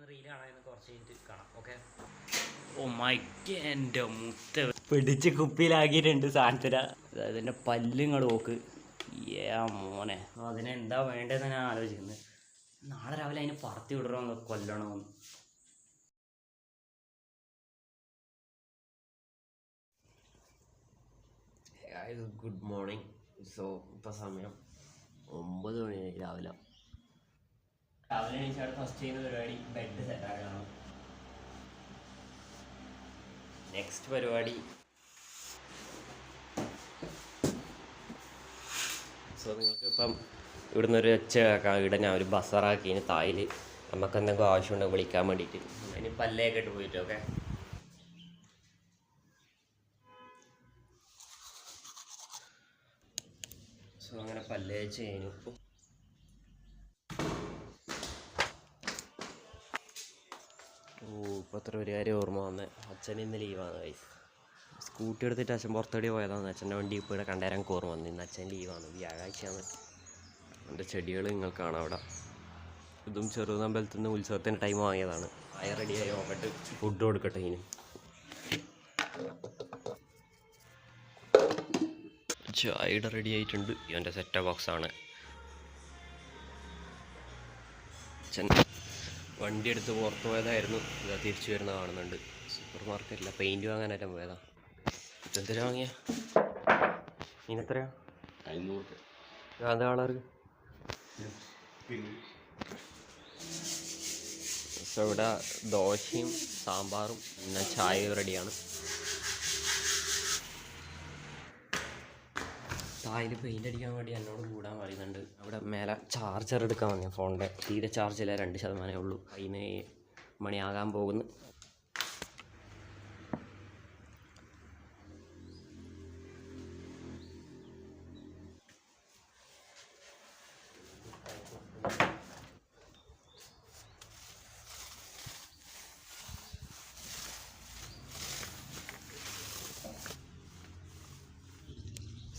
Reel കാണാൻ കുറച്ച് കഴിഞ്ഞിട്ട് കാണാം. ഓക്കെ. ഓ മൈക്ക് എൻ്റെ മുത്ത പിടിച്ച് കുപ്പിയിലാക്കിയിട്ടുണ്ട് സാധനത്തിന്. അതിൻ്റെ പല്ലുങ്ങൾ നോക്ക്. മോനെ അതിനെന്താ വേണ്ടതെന്ന് ഞാൻ ആലോചിക്കുന്നത്. നാളെ രാവിലെ അതിന് പറത്തി വിടണമെന്ന് കൊല്ലണമെന്ന്. Good morning. സോ ഇപ്പം സമയം 9 മണിയായി രാവിലെ. രാവിലെ എണീച്ചാൽ ഫസ്റ്റ് ചെയ്യുന്ന പരിപാടി ബെഡ് സെറ്റാക്കണം. നെക്സ്റ്റ് പരിപാടി സോ നിങ്ങൾക്ക് ഇപ്പം ഇവിടുന്ന് ഒരു ഒച്ച കേൾക്കാം. ഇവിടെ ഞാൻ ഒരു ബസറാക്കിന് തായിൽ നമുക്ക് എന്തെങ്കിലും ആവശ്യമുണ്ടോ വിളിക്കാൻ വേണ്ടിയിട്ട്. അതിന് പല്ലേക്ക് ഇട്ട് പോയിട്ട്. ഓക്കെ. സോ അങ്ങനെ പല്ലേ ചെയ്യുന്നു. ഇപ്പോൾ അത്ര ഒരു കാര്യം ഓർമ്മ വന്നേ. അച്ഛൻ ഇന്ന് ലീവാണ്. സ്കൂട്ടി എടുത്തിട്ട് അച്ഛൻ പുറത്തോടി പോയതാണ്. അച്ഛൻ്റെ വണ്ടി ഇപ്പോൾ ഇവിടെ കണ്ടേരാൻ ഓർമ്മ വന്നു. ഇന്ന് അച്ഛൻ ലീവാണ്, വ്യാഴാഴ്ചയാണ്. എൻ്റെ ചെടികൾ നിങ്ങൾക്ക് കാണാം അവിടെ. ഇതും ചെറുതമ്പലത്തിൽ നിന്ന് ഉത്സവത്തിൻ്റെ ടൈം വാങ്ങിയതാണ്. ആയ റെഡിയായി നോക്കട്ട് ഫുഡ് കൊടുക്കട്ടെ. ഇനി ചായയുടെ റെഡി ആയിട്ടുണ്ട്. ഇവൻ്റെ സെറ്റ് ബോക്സാണ്. അച്ഛൻ വണ്ടി എടുത്ത് പുറത്ത് പോയതായിരുന്നു. ഇതാ തിരിച്ചു വരുന്ന കാണുന്നുണ്ട്. സൂപ്പർ മാർക്കറ്റില്ല, പെയിൻറ്റ് വാങ്ങാനായിട്ട് പോയതാ. ഇതെന്തിനാ വാങ്ങിയ? ഇതിനെത്രയാ? 500. അത് കളറ്. സോ ഇവിടെ ദോശയും സാമ്പാറും പിന്നെ ചായയും റെഡിയാണ്. തായിൽ പെയിൻ്റ് അടിക്കാൻ വേണ്ടി എന്നോട് കൂടാൻ പറയുന്നുണ്ട്. അവിടെ മേലെ ചാർജർ എടുക്കാൻ വന്നു. ഫോണിൻ്റെ തീരെ ചാർജില്ല, 2% ഉള്ളൂ. 11 മണിയാകാൻ പോകുന്നു.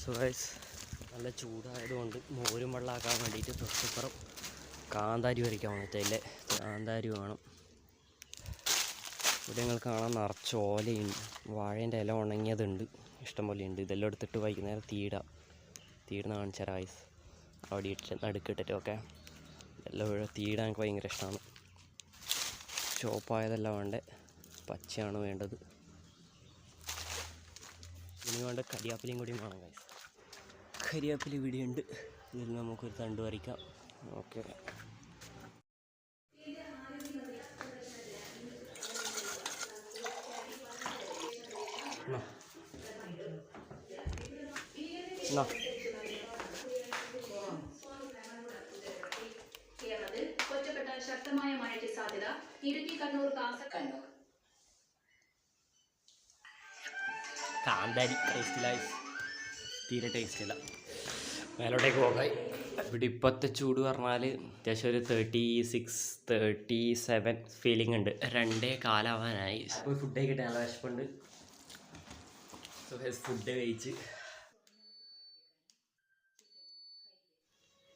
സോ ഗൈസ്, നല്ല ചൂടായതുകൊണ്ട് മോരും വെള്ളമാക്കാൻ വേണ്ടിയിട്ട് തൊട്ടിപ്പുറം കാന്താരി വരയ്ക്കാൻ വന്നിട്ടില്ലേ. കാന്താരി വേണം. ഇവിടെ നിങ്ങൾ കാണാൻ നിറച്ച് ഓലയുണ്ട്. വാഴേൻ്റെ ഇല ഉണങ്ങിയതുണ്ട്, ഇഷ്ടംപോലെ ഉണ്ട്. ഇതെല്ലാം എടുത്തിട്ട് വൈകുന്നേരം തീടുന്ന കാണിച്ചാൽ ഗൈസ്. അവിടെ ഇട്ട് നടുക്കിട്ടിട്ട്. ഓക്കെ. എല്ലാം തീടാൻ എനിക്ക് ഭയങ്കര ഇഷ്ടമാണ്. ചോപ്പായതെല്ലാം വേണ്ടേ, പച്ചയാണ് വേണ്ടത്. ഇനി വേണ്ട കരിയാപ്പിലയും കൂടിയും വേണം ഗൈസ്. കരിയാപ്പില ഇവിടെയുണ്ട്. ഇതിൽ നമുക്കൊരു തണ്ട് വരയ്ക്കാം. ഓക്കെ. ശക്തമായ മഴയ്ക്ക് സാധ്യത. ഇടുക്കി, കണ്ണൂർ, കാസർഗോഡ്. കാന്താരി ടേസ്റ്റില്ല, തീരെ ടേസ്റ്റില്ല. മേലോട്ടേക്ക് പോകാം. ഇവിടെ ഇപ്പോഴത്തെ ചൂട് പറഞ്ഞാൽ അത്യാവശ്യം ഒരു 36, 37 ഫീലിംഗ് ഉണ്ട്. 2:15 അപ്പോൾ ഫുഡ് കഴിക്കട്ടെ. നല്ല വിശപ്പുണ്ട്. ഫുഡ് കഴിച്ച്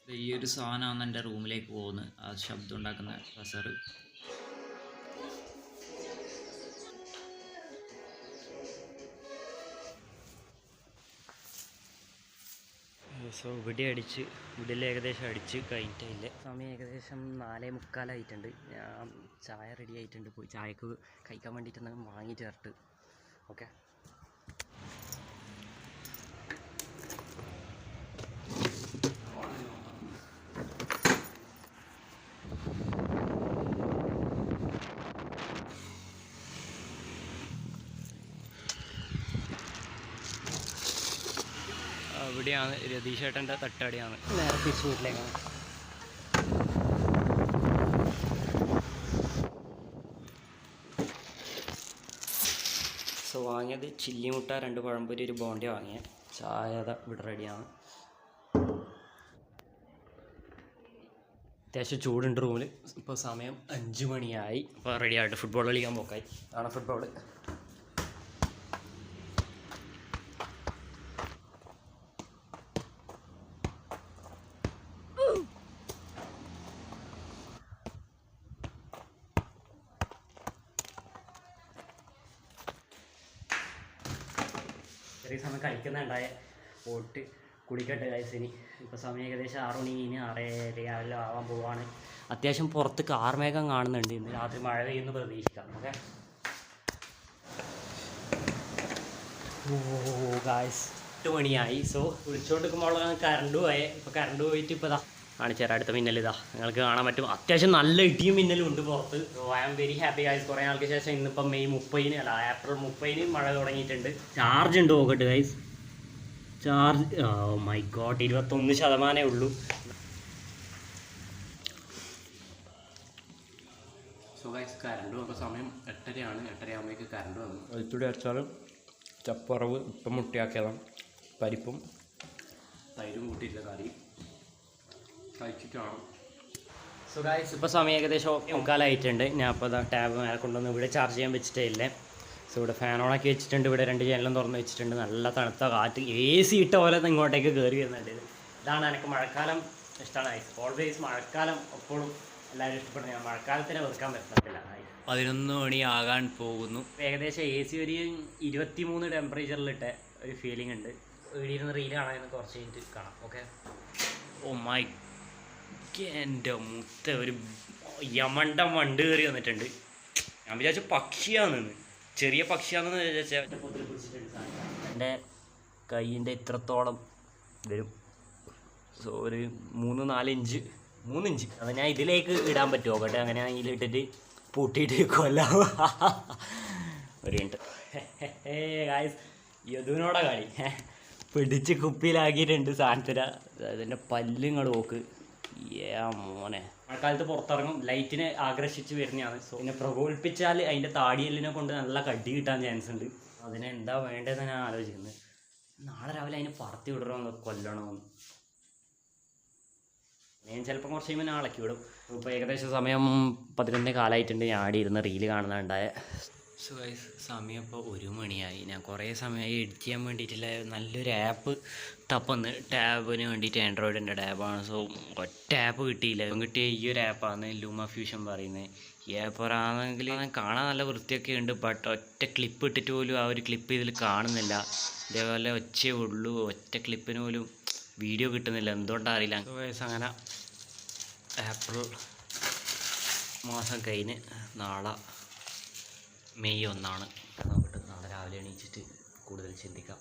ഈ ഒരു സാധനമാണ് എൻ്റെ റൂമിലേക്ക് പോകുന്നത്. ആ ശബ്ദം ഉണ്ടാക്കുന്ന ബസർ. സോ ഇവിടെ ഏകദേശം അടിച്ച് കഴിഞ്ഞിട്ടില്ല. സമയം ഏകദേശം 4:45 ഞാൻ ചായ റെഡി ആയിട്ടുണ്ട്. പോയി ചായക്ക് കഴിക്കാൻ വേണ്ടിയിട്ട് എന്തെങ്കിലും വാങ്ങിയിട്ട് വരട്ട്. ഓക്കെ. ഇവിടെയാണ് രതീഷേട്ടൻ്റെ തട്ടടിയാണ്. നേരെ തിരിച്ച് വീട്ടിലേക്കാണ്. സോ വാങ്ങിയത് ചില്ലിമുട്ട, 2 പഴംപൊരി, ഒരു ബോണ്ടി വാങ്ങിയ. ചായ ഇവിടെ റെഡിയാണ്. അത്യാവശ്യം ചൂടുണ്ട് റൂമിൽ. ഇപ്പോൾ സമയം 5 മണിയായി. ഇപ്പോൾ റെഡി ആയിട്ട് ഫുട്ബോൾ കളിക്കാൻ പോക്കായി. ആണ് ഫുട്ബോൾ. ഇത്രയും സമയം കളിക്കുന്നുണ്ടായ പോട്ട് കുടിക്കട്ടെ ഗൈസ്. ഇനി ഇപ്പോൾ സമയം ഏകദേശം 6 മണി കഴിഞ്ഞ് 6:30 ആവാൻ പോവാണ്. അത്യാവശ്യം പുറത്ത് കാർമേഘം കാണുന്നുണ്ട്. ഇന്ന് രാത്രി മഴ പെയ്യുമെന്ന് പ്രതീക്ഷിക്കാം. ഓക്കെ. ഓ ഗായ്സ് 8 മണിയായി. സോ വിളിച്ചുകൊണ്ടിരിക്കുമ്പോൾ കറണ്ട് പോയേ. ഇപ്പോൾ കറണ്ട് പോയിട്ട് ഇപ്പോൾ ഇതാ കാണിച്ചു തരാം. അടുത്ത മിന്നൽ ഇതാ നിങ്ങൾക്ക് കാണാൻ പറ്റും. അത്യാവശ്യം നല്ല ഇടിയും മിന്നലും ഉണ്ട് പുറത്ത്. So I am very happy guys. കുറേ നാൾക്ക് ശേഷം ഇന്നിപ്പം മെയ് 30 അല്ല ഏപ്രിൽ 30 മഴ തുടങ്ങിയിട്ടുണ്ട്. ചാർജ് ഉണ്ട് നോക്കട്ടെ ഗൈസ്. ചാർജ് മൈ ഗോഡ് 21% ഉള്ളൂ. സോ ഗൈസ് കറണ്ട് വന്ന സമയം 8:30 8:30 ആകുമ്പോഴേക്ക് കറണ്ട് വന്നു. വെളുത്തുള്ളി അരച്ചാലും ചപ്പറവ് ഇപ്പം മുട്ടിയാക്കിയതാണ്. പരിപ്പും തൈരും കൂട്ടിയിട്ടില്ല കറി കഴിച്ചിട്ടാണ്. സോ ഗൈസ് ഇപ്പോൾ സമയം ഏകദേശം 3:15 ഞാൻ അപ്പോൾ ടാബ് മേലെ കൊണ്ടുവന്ന് ഇവിടെ ചാർജ് ചെയ്യാൻ വെച്ചിട്ടേ ഇല്ലേ. സോ ഇവിടെ ഫാൻ ഓണാക്കി വെച്ചിട്ടുണ്ട്. ഇവിടെ 2 ജനലും തുറന്ന് വെച്ചിട്ടുണ്ട്. നല്ല തണുത്ത കാറ്റ് AC ഇട്ട പോലെ ഇങ്ങോട്ടേക്ക് കയറി വരുന്നുണ്ട്. ഇതാണ് എനിക്ക് മഴക്കാലം ഇഷ്ടമാണ്. ഓൾവേസ് മഴക്കാലം എപ്പോഴും എല്ലാവരും ഇഷ്ടപ്പെടുന്നത്. ഞാൻ മഴക്കാലത്തിനെ വെറുക്കാൻ പറ്റുന്നില്ല. 11 മണി ആകാൻ പോകുന്നു. ഏകദേശം AC ഒരു 23 ടെമ്പറേച്ചറിലിട്ട ഒരു ഫീലിംഗ് ഉണ്ട്. വീടിയിരുന്ന് റീൽ കാണാൻ കുറച്ച് കഴിഞ്ഞിട്ട് കാണാം. ഓക്കെ. ഓ മൈ എൻ്റെ മുത്ത ഒരു യമണ്ടം വണ്ട് കയറി വന്നിട്ടുണ്ട്. ഞാൻ വിചാരിച്ച പക്ഷിയാണെന്ന്, ചെറിയ പക്ഷിയാണെന്ന് വിചാരിച്ചാൽ എൻ്റെ കൈയിൻ്റെ ഇത്രത്തോളം വരും. സോ ഒരു 3-4 ഇഞ്ച് അത് ഞാൻ ഇതിലേക്ക് ഇടാൻ പറ്റുമോ കേട്ടെ. അങ്ങനെ ഇതിലിട്ടിട്ട് പൂട്ടിയിട്ട് കൊല്ലാം. ഒരു മിനിറ്റ് ഗായ്സ് യദുവിനോടെ കളി പിടിച്ച് കുപ്പിയിലാക്കിയിട്ടുണ്ട് സാധനത്തിന. അതിൻ്റെ പല്ലുങ്ങൾ നോക്ക്. മോനെ മഴക്കാലത്ത് പുറത്തിറങ്ങും. ലൈറ്റിനെ ആകർഷിച്ച് വരുന്നതാണ്. സോ പിന്നെ പ്രകോപിപ്പിച്ചാൽ അതിൻ്റെ താടിയെല്ലിനെ കൊണ്ട് നല്ല കടി കിട്ടാൻ ചാൻസ് ഉണ്ട്. അതിനെ എന്താ വേണ്ടതെന്ന് ഞാൻ ആലോചിക്കുന്നത്. നാളെ രാവിലെ അതിനെ പറത്തി വിടണമെന്ന് കൊല്ലണമെന്ന്. ഞാൻ ചിലപ്പോൾ കുറച്ച് കഴിയുമ്പോൾ നാളേക്ക് വിടും. ഇപ്പോൾ ഏകദേശം സമയം 11 കാലമായിട്ടുണ്ട്. ഞാൻ ആടി ഇരുന്ന് റീല് കാണുന്നുണ്ടായ. സോ ഗൈസ് സമയം ഇപ്പോൾ 1 മണിയായി. ഞാൻ കുറേ സമയമായി എഡിറ്റ് ചെയ്യാൻ വേണ്ടിയിട്ടുള്ള നല്ലൊരു ആപ്പ് തപ്പന്ന്. ടാബിന് വേണ്ടിയിട്ട് ആൻഡ്രോയിഡിൻ്റെ ടാബാണ്. സോ ഒറ്റ ആപ്പ് കിട്ടിയില്ല. കിട്ടിയ ഈ ഒരു ആപ്പാണ് ലൂമ ഫ്യൂഷൻ പറയുന്നത്. ഈ ആപ്പ് ആണെങ്കിൽ കാണാൻ നല്ല വൃത്തിയൊക്കെ ഉണ്ട്. ബട്ട് ഒറ്റ ക്ലിപ്പ് ഇട്ടിട്ട് പോലും ആ ഒരു ക്ലിപ്പ് ഇതിൽ കാണുന്നില്ല. ഇതേപോലെ ഒച്ചയേ ഉള്ളൂ. ഒറ്റ ക്ലിപ്പിന് പോലും വീഡിയോ കിട്ടുന്നില്ല. എന്തുകൊണ്ടാണ് അറിയില്ല. സോ ഗൈസ് അങ്ങനെ ഏപ്രിൽ മാസം കഴിഞ്ഞ് നാളെ മെയ് 1 നോക്കട്ടെ. നാളെ രാവിലെ എണീച്ചിട്ട് കൂടുതൽ ചിന്തിക്കാം.